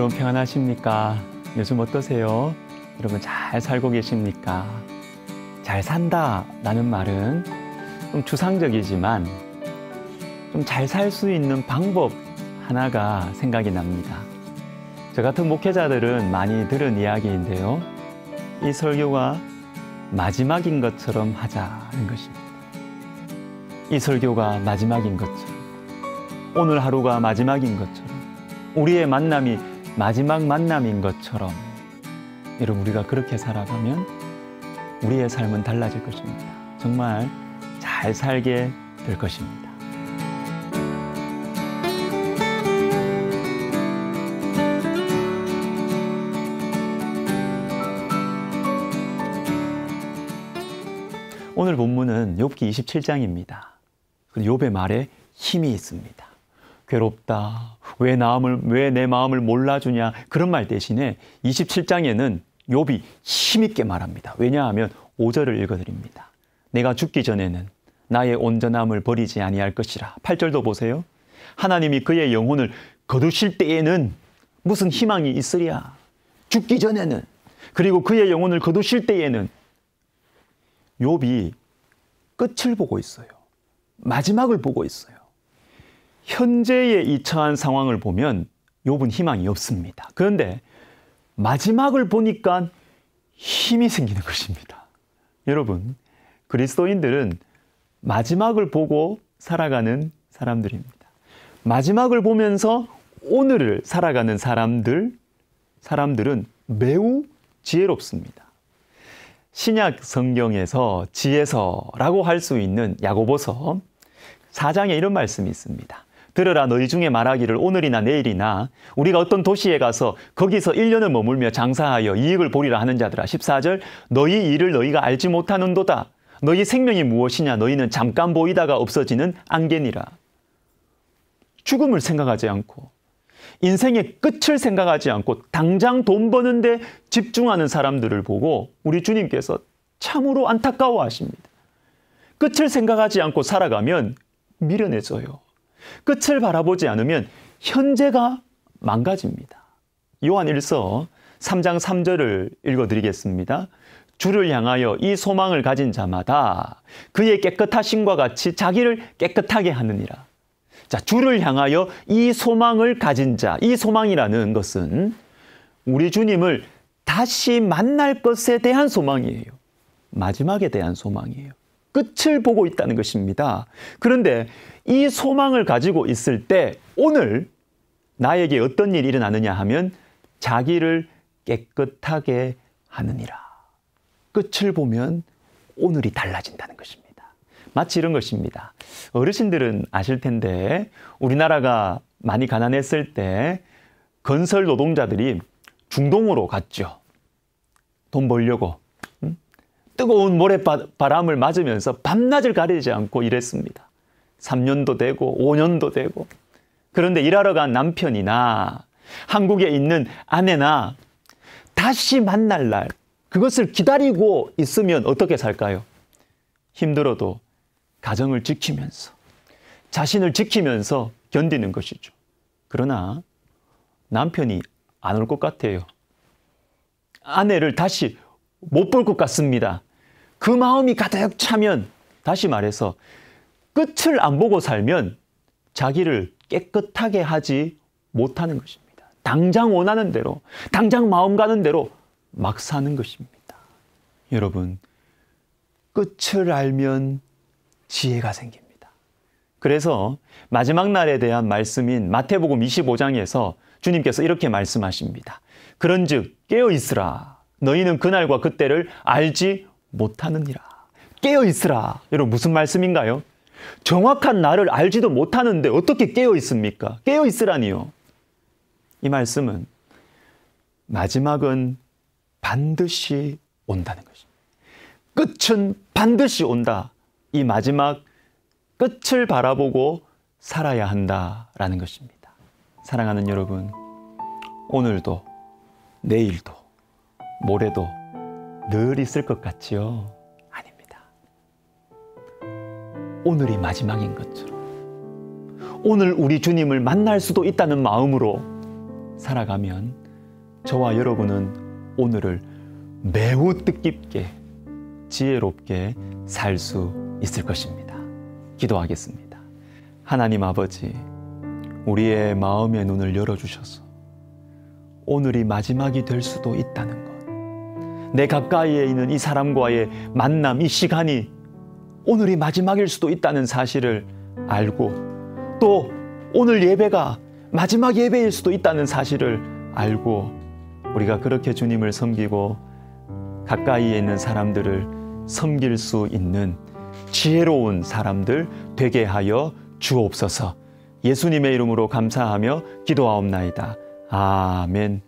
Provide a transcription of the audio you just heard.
여러분 평안하십니까? 요즘 어떠세요? 여러분 잘 살고 계십니까? 잘 산다라는 말은 좀 추상적이지만 좀 잘 살 수 있는 방법 하나가 생각이 납니다. 저 같은 목회자들은 많이 들은 이야기인데요. 이 설교가 마지막인 것처럼 하자는 것입니다. 이 설교가 마지막인 것처럼, 오늘 하루가 마지막인 것처럼, 우리의 만남이 마지막 만남인 것처럼, 여러분 우리가 그렇게 살아가면 우리의 삶은 달라질 것입니다. 정말 잘 살게 될 것입니다. 오늘 본문은 욥기 27장입니다. 욥의 말에 힘이 있습니다. 괴롭다. 왜 내 마음을 몰라주냐. 그런 말 대신에 27장에는 욥이 힘있게 말합니다. 왜냐하면 5절을 읽어드립니다. 내가 죽기 전에는 나의 온전함을 버리지 아니할 것이라. 8절도 보세요. 하나님이 그의 영혼을 거두실 때에는 무슨 희망이 있으랴. 죽기 전에는. 그리고 그의 영혼을 거두실 때에는. 욥이 끝을 보고 있어요. 마지막을 보고 있어요. 현재의 이 처한 상황을 보면 욥은 희망이 없습니다. 그런데 마지막을 보니까 힘이 생기는 것입니다. 여러분, 그리스도인들은 마지막을 보고 살아가는 사람들입니다. 마지막을 보면서 오늘을 살아가는 사람들은 매우 지혜롭습니다. 신약 성경에서 지혜서라고 할 수 있는 야고보서 4장에 이런 말씀이 있습니다. 들으라 너희 중에 말하기를 오늘이나 내일이나 우리가 어떤 도시에 가서 거기서 1년을 머물며 장사하여 이익을 보리라 하는 자들아. 14절 너희 일을 너희가 알지 못하는도다. 너희 생명이 무엇이냐. 너희는 잠깐 보이다가 없어지는 안개니라. 죽음을 생각하지 않고 인생의 끝을 생각하지 않고 당장 돈 버는데 집중하는 사람들을 보고 우리 주님께서 참으로 안타까워하십니다. 끝을 생각하지 않고 살아가면 미련해져요. 끝을 바라보지 않으면 현재가 망가집니다. 요한 1서 3장 3절을 읽어드리겠습니다. 주를 향하여 이 소망을 가진 자마다 그의 깨끗하심과 같이 자기를 깨끗하게 하느니라. 자, 주를 향하여 이 소망을 가진 자, 이 소망이라는 것은 우리 주님을 다시 만날 것에 대한 소망이에요. 마지막에 대한 소망이에요. 끝을 보고 있다는 것입니다. 그런데 이 소망을 가지고 있을 때 오늘 나에게 어떤 일이 일어나느냐 하면 자기를 깨끗하게 하느니라. 끝을 보면 오늘이 달라진다는 것입니다. 마치 이런 것입니다. 어르신들은 아실 텐데 우리나라가 많이 가난했을 때 건설 노동자들이 중동으로 갔죠. 돈 벌려고. 뜨거운 모래바람을 맞으면서 밤낮을 가리지 않고 일했습니다. 3년도 되고 5년도 되고. 그런데 일하러 간 남편이나 한국에 있는 아내나 다시 만날 날 그것을 기다리고 있으면 어떻게 살까요? 힘들어도 가정을 지키면서 자신을 지키면서 견디는 것이죠. 그러나 남편이 안 올 것 같아요. 아내를 다시 못 볼 것 같습니다. 그 마음이 가득 차면, 다시 말해서 끝을 안 보고 살면 자기를 깨끗하게 하지 못하는 것입니다. 당장 원하는 대로, 당장 마음 가는 대로 막 사는 것입니다. 여러분, 끝을 알면 지혜가 생깁니다. 그래서 마지막 날에 대한 말씀인 마태복음 25장에서 주님께서 이렇게 말씀하십니다. 그런즉 깨어 있으라. 너희는 그날과 그때를 알지 못하느니라. 깨어 있으라. 여러분 무슨 말씀인가요? 정확한 날을 알지도 못하는데 어떻게 깨어 있습니까? 깨어 있으라니요. 이 말씀은 마지막은 반드시 온다는 것입니다. 끝은 반드시 온다. 이 마지막 끝을 바라보고 살아야 한다라는 것입니다. 사랑하는 여러분, 오늘도 내일도 모레도 늘 있을 것 같지요? 아닙니다. 오늘이 마지막인 것처럼 오늘 우리 주님을 만날 수도 있다는 마음으로 살아가면 저와 여러분은 오늘을 매우 뜻깊게 지혜롭게 살 수 있을 것입니다. 기도하겠습니다. 하나님 아버지, 우리의 마음의 눈을 열어주셔서 오늘이 마지막이 될 수도 있다는 것, 내 가까이에 있는 이 사람과의 만남, 이 시간이 오늘이 마지막일 수도 있다는 사실을 알고, 또 오늘 예배가 마지막 예배일 수도 있다는 사실을 알고, 우리가 그렇게 주님을 섬기고 가까이에 있는 사람들을 섬길 수 있는 지혜로운 사람들 되게 하여 주옵소서. 예수님의 이름으로 감사하며 기도하옵나이다. 아멘.